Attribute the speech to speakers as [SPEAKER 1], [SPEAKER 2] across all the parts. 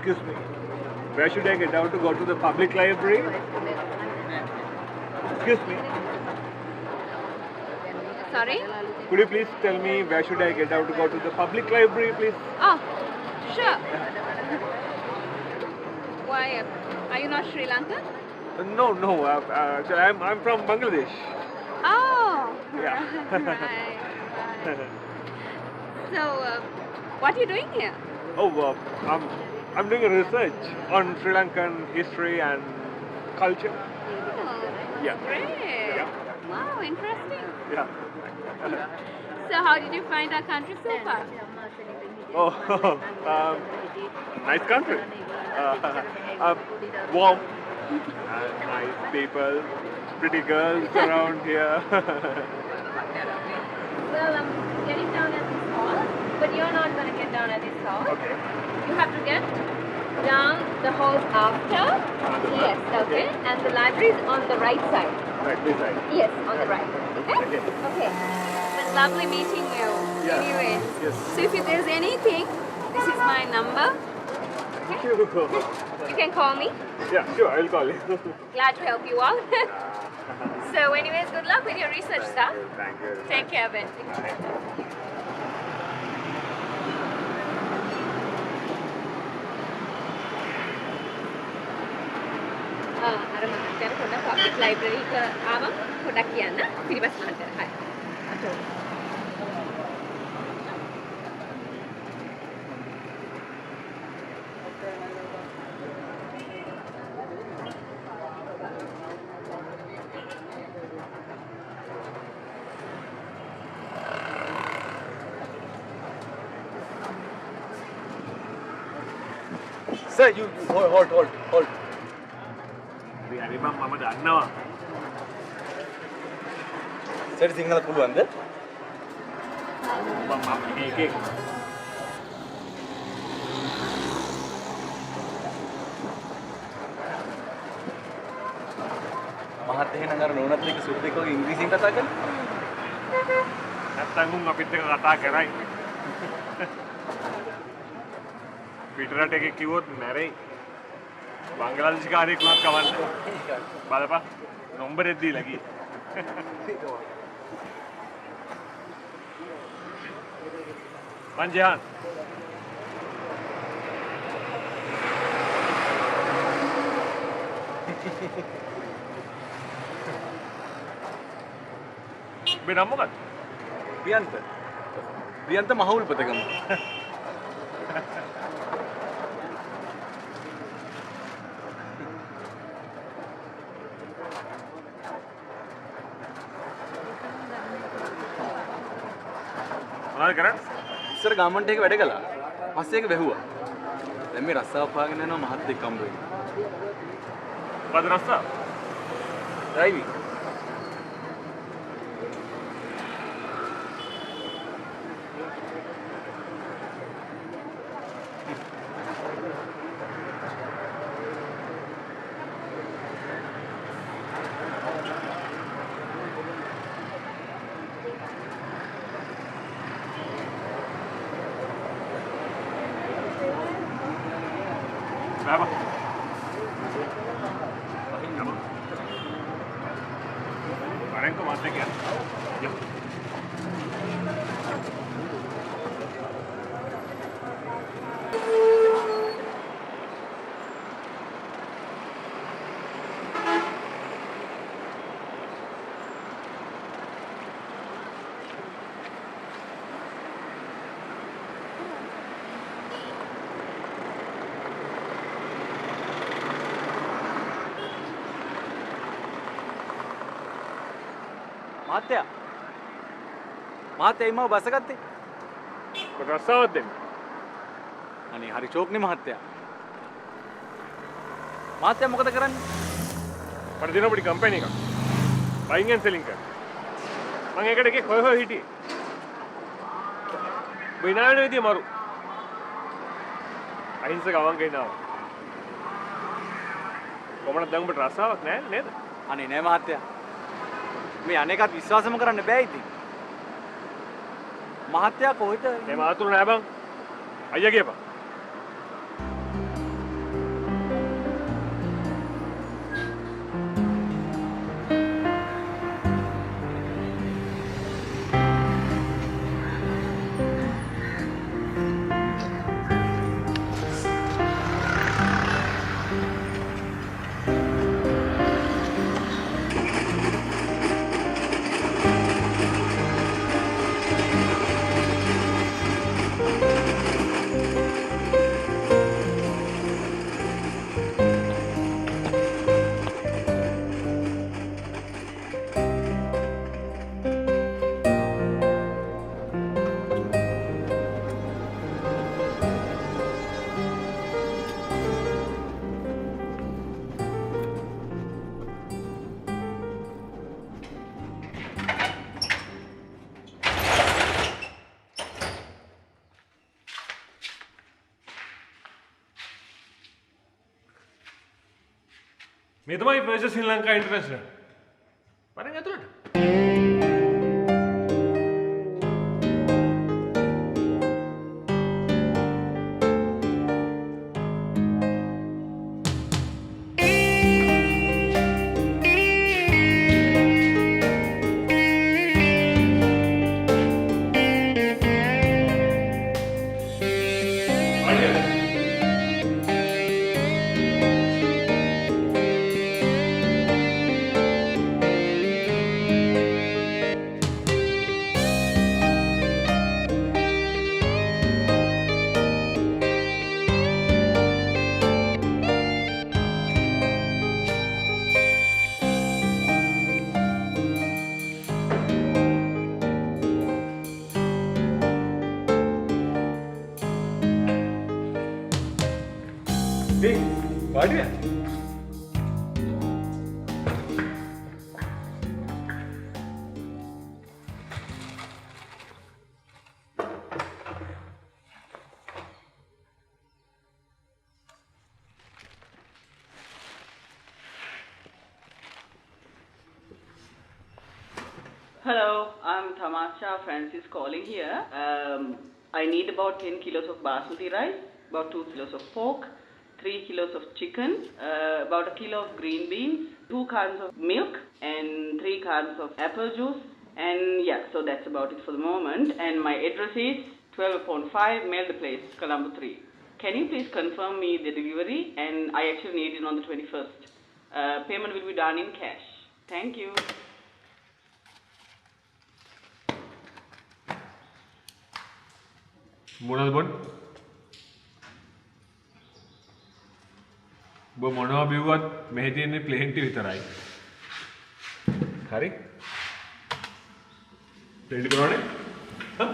[SPEAKER 1] Excuse me. Where should I get down to go to the public library? Excuse me.
[SPEAKER 2] Sorry?
[SPEAKER 1] Could you please tell me where should I get down to go to the public library, please?
[SPEAKER 2] Oh, sure. Why, are you not Sri Lankan?
[SPEAKER 1] No. So I'm from Bangladesh.
[SPEAKER 2] Oh,
[SPEAKER 1] Yeah.
[SPEAKER 2] right. So, what are you doing here?
[SPEAKER 1] Oh, I'm doing a research on Sri Lankan history and culture.
[SPEAKER 2] Oh,
[SPEAKER 1] Yeah.
[SPEAKER 2] great.
[SPEAKER 1] Yeah.
[SPEAKER 2] Wow, interesting.
[SPEAKER 1] Yeah.
[SPEAKER 2] So how did you find our country so far?
[SPEAKER 1] Oh, nice country. Warm and nice people, pretty girls around here.
[SPEAKER 2] Well, I'm getting down at this hall, but you're not going to get down at this hall.
[SPEAKER 1] Okay.
[SPEAKER 2] You have to get down the hall after. Yes, okay. And the library is on the right side.
[SPEAKER 1] Right, this side.
[SPEAKER 2] Yes, on the right. Okay?
[SPEAKER 1] Okay.
[SPEAKER 2] Okay. It was lovely meeting you.
[SPEAKER 1] Yeah.
[SPEAKER 2] Anyway.
[SPEAKER 1] Yes.
[SPEAKER 2] So if there's anything, this is my number.
[SPEAKER 1] Thank you.
[SPEAKER 2] You can call me.
[SPEAKER 1] Yeah, sure, I'll call you.
[SPEAKER 2] Glad to help you out. So anyways, good luck with your research stuff.
[SPEAKER 1] Thank you.
[SPEAKER 2] Take care, Ben. අර මහත්තයාට පොඩ්ඩක් public library එක ආවම පොඩ්ඩක් කියන්න පිටිපස්ස මහත්තයාට. හරි. අතෝ.
[SPEAKER 3] Sir, you hold.
[SPEAKER 1] හරි මම දන්නවා.
[SPEAKER 3] Sir, සිංහල පුළුවන්ද?
[SPEAKER 1] මම මේකේ
[SPEAKER 3] මහත් එහෙනම් අර නෝනත් එක්ක සුද්දෙක් වගේ ඉංග්‍රීසියෙන් කතා කරන්නේ?
[SPEAKER 1] නැත්තම් උන් අපිත් එක්ක කතා කරයි. පිටරට එකේ කිව්වොත් මැරෙයි. බංගලාදේශ කාර්යයක් වුණත් කවන්නේ. බලපන්. නම්බරෙත් දීලා ගියේ. Manjahan. Binam mo ka?
[SPEAKER 3] Priyantha මහවුල්පතගම.
[SPEAKER 1] මොනවද කරන්නේ?
[SPEAKER 3] ඉස්සර ගාමන්ට් එකේ වැඩ කළා. පස්සේ ඒක වැහුවා. දැන් මේ රස්සාව පාගෙන යනවා මහත් එක්ක හම්බ වෙන්න.
[SPEAKER 1] මොකද රස්සා?
[SPEAKER 3] Driving.
[SPEAKER 1] Berapa? Kemarin kok matek ya? Ya.
[SPEAKER 3] මහත්තයා ඉමව බස ගත්තේ.
[SPEAKER 1] Kok රස්සාවක් දෙන්න?
[SPEAKER 3] අනේ හරි චෝක්නේ මහත්තයා. මහත්තයා මොකද කරන්නේ?
[SPEAKER 1] මට දෙන පොඩි කම්පැනි එකක්. බයින් ඇන්ඩ් සෙලින් කරන. මම ඒකට එකේ හොය හිටියේ. බිනාන විදිය මරු. අහිංසක අවංකේ නාව. කොහොමද දැන් ඔබට රස්සාවක් නැහැ නේද?
[SPEAKER 3] අනේ නෑ මහත්තයා. මේ අනේකත් විශ්වාසම කරන්න බෑ ඉතින්. මහත්තයා කොහෙද?
[SPEAKER 1] මේ මාතුරු නෑ බං. අයියා කියපන්. මේ තමයි Virgin ශ්‍රී ලංකා ඉන්ටර්නැෂනල්. පරෙන් ඇතුළට. වාඩි වෙන්න.
[SPEAKER 4] Hello, I'm Tamasha Francis calling here. I need about 10 kilos of basmati rice, about 2 kilos of pork, 3 kilos of chicken, about a kilo of green beans, 2 cans of milk, and 3 cans of apple juice. And yeah, so that's about it for the moment. And my address is 12/5 Melder Place, Colombo 3. Can you please confirm me the delivery? And I actually need it on the 21st. Payment will be done in cash. Thank you.
[SPEAKER 1] මොනවද බොන්නේ? ඔබ මොනවා බිව්වත් මෙහෙ තියෙන්නේ plane T විතරයි. හරි? Ready කරනවනේ? හා?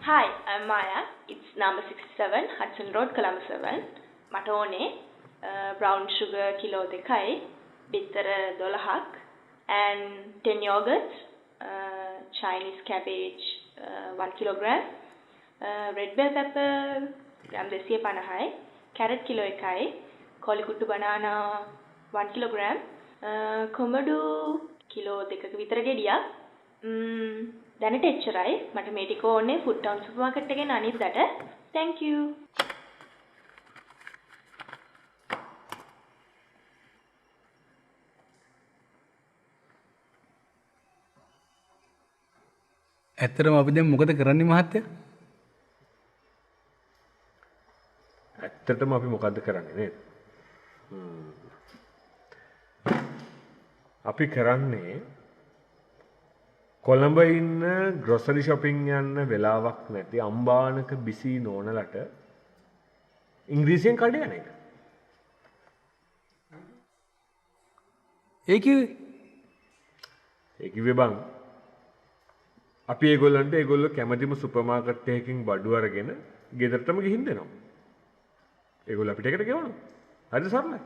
[SPEAKER 5] Hi, I'm Maya. It's number 67 Hudson Road, Colombo 7. මට ඕනේ brown sugar kilo 2යි, බිත්තර 12ක් and 10 yogurt, Chinese cabbage 1 kilogram, red bell pepper gram 250යි, carrot kilo 1යි, කොලිකුට්ටු banana 1 kilogram, කොමඩු kilo 2ක විතර ගෙඩියක්. දැනට එච්චරයි. මට මේ ටික ඕනේ ෆුඩ් ටවුන් සුපර් මාකට් එකෙන් අනිද්දාට. Thank you.
[SPEAKER 3] ඇත්තටම අපි දැන් මොකද කරන්නේ මහත්තයා?
[SPEAKER 1] ඇත්තටම අපි මොකද්ද කරන්නේ නේද? අපි කරන්නේ කොළඹ ඉන්න ග්‍රොසරි shopping යන්න වෙලාවක් නැති අම්බානක බිසි නෝනලට ඉංග්‍රීසියෙන් කඩේ යන එක.
[SPEAKER 3] ඒ
[SPEAKER 1] කිව්වේ බං අපි ඒගොල්ලන්ට ඒගොල්ලෝ කැමතිම සුපර් මාකට් එකකින් බඩු අරගෙන ගෙදරටම ගිහින් දෙනවා. ඒගොල්ලෝ අපිට එකට ගෙවනවා. හරිද සරලයි?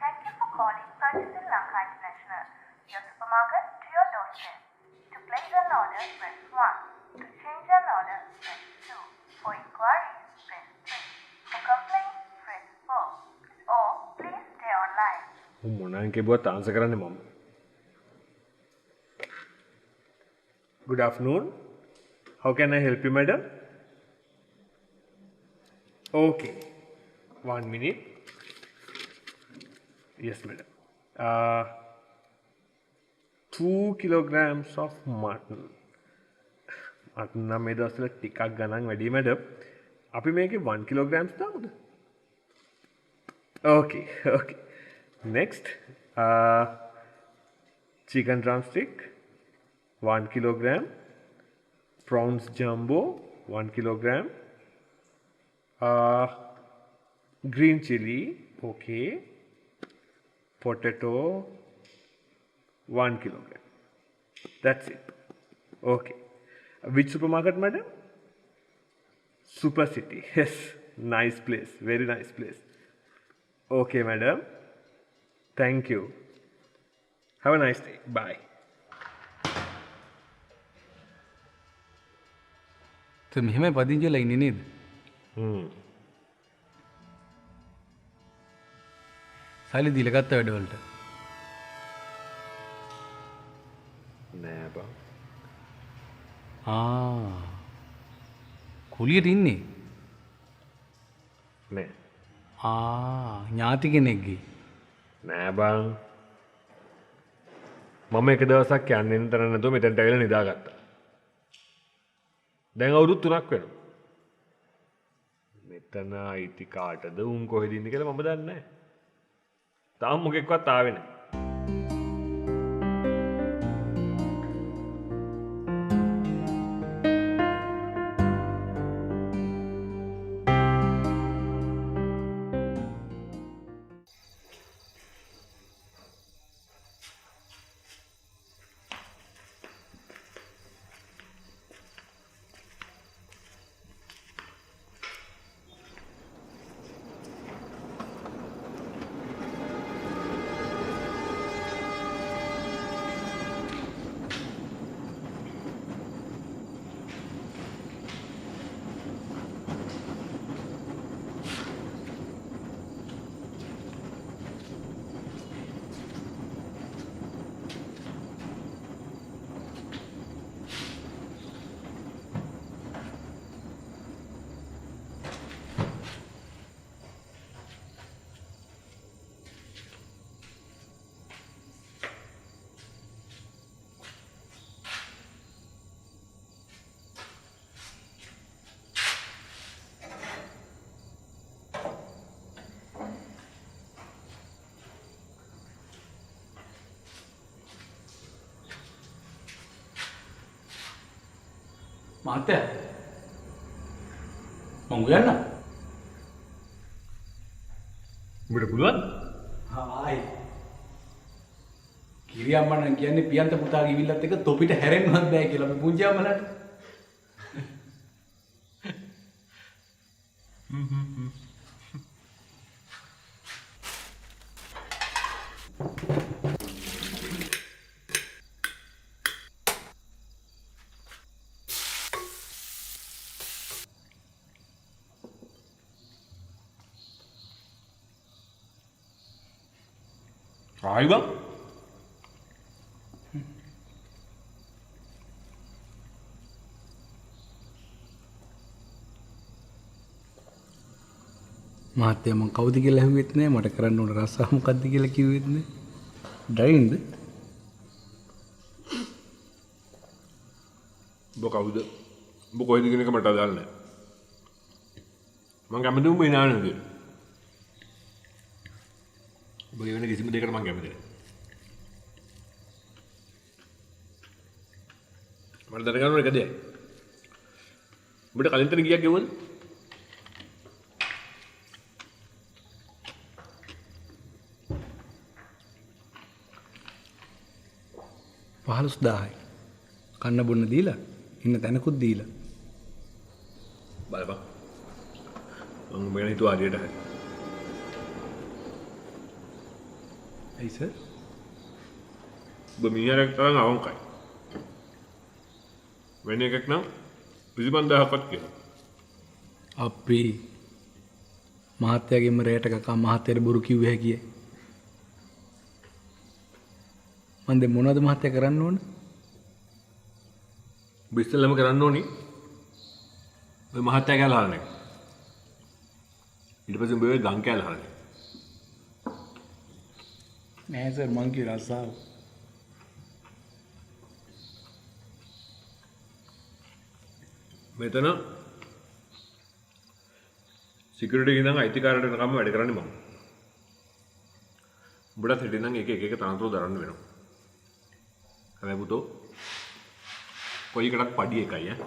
[SPEAKER 6] Thank you for calling Virgin Sri Lanka International, your supermarket
[SPEAKER 1] මොනවාන් කිව්වත් ආන්සර් කරන්නේ මම. Good afternoon. How can I help you, madam? Okay. 1 minute. Yes, madam. 2 kilograms of mutton. Mutton නම් මේ දවස්වල ටිකක් ගණන් වැඩි madam. අපි මේකේ 1 kilograms දාමුද? Okay, okay. Next, chicken drumstick, 1 kilogram. Prawns jumbo, 1 kilogram. Green chili, okay. Potato, 1 kilogram. That's it. Okay. Which supermarket, madam? Super City. Yes, nice place. Very nice place. Okay, madam. Thank you. Have a nice day. Bye.
[SPEAKER 3] તો මෙහෙම පදිංචි වෙලා ඉන්නේ නේද? සල්ලි දීලා ගත්ත වැඩවලට.
[SPEAKER 1] නෑ බං.
[SPEAKER 3] කුලියට ඉන්නේ?
[SPEAKER 1] නෑ.
[SPEAKER 3] ඥාති කෙනෙක්ගේ.
[SPEAKER 1] නෑ බං. මම එක දවසක් යන්නේ නැතර නැතුව මෙතනට ඇවිල්ලා නිදාගත්තා. දැන් අවුරුදු 3ක් වෙනවා. මෙතන අයිති කාටද උන් කොහෙද ඉන්නේ කියලා මම දන්නේ නැහැ. තාම මොකෙක්වත් ආවේ නැහැ.
[SPEAKER 3] මහත්තයා මං උයන්න?
[SPEAKER 1] උඹට පුළුවන්?
[SPEAKER 3] ආයි. කිරියම්මා නම් කියන්නේ පියන්ත පුතාගේ ඉවිල්ලත් එක තොපිට හැරෙන්නවත් බෑ කියලා අපි පුංචි අම්මලාට.
[SPEAKER 1] ආයි බං.
[SPEAKER 3] මහත්තයා මං කවුද කියලා ඇහුවෙත් නෑ මට කරන්න ඕන රස්සාව මොකද්ද කියලා කිව්වෙත් නෑ. ඩ්‍රයිවින්ද?
[SPEAKER 1] ඔබ කවුද? ඔබ කොහෙද කියන එක මට අදාළ නෑ. මං කැමති උඹ ඉනානේ නේද? ඔබ කියන කිසිම දෙයකට මං කැමති නෑ. මට දැනගන්න ඕන එක දෙයක්. ඔබට කලින් තැන ගියක් ගෙවුවද?
[SPEAKER 3] 15000යි. කන්න බොන්න දීලා ඉන්න තැනකුත් දීලා.
[SPEAKER 1] බලපන්. මම මෙන්න හිතුවා හරියට හරි.
[SPEAKER 3] ඇයි සර්?
[SPEAKER 1] ඔබ මීහරක් තරම් අවංකයි. වෙන එකක් නම් 25000ක්වත් කියලා.
[SPEAKER 3] අපි මහත්තයාගෙම රේට කකා මහත්තයාට බොරු කිව්වේ හැකියි. මම දැන් මොනවද මහත්තයා කරන්න ඕන?
[SPEAKER 1] ඔබ ඉස්සෙල්ලාම කරන්න ඕනි ඔය මහත්තයා කෑල්ල හරන එක. ඊට පස්සේ ඔබ ඔය ගම් කෑල්ල හරන එක.
[SPEAKER 3] නෑ සර් මං කිය රස්සාව.
[SPEAKER 1] මෙතන සිකියුරිටි ඉඳන් අයිතිකාරයට වෙනකම් වැඩ කරන්නේ මම. උඹට හිටින් නම් එක තනතුරු දරන්න වෙනවා. හැබැයි පුතෝ කොයි එකටත් පඩි එකයි ඈ.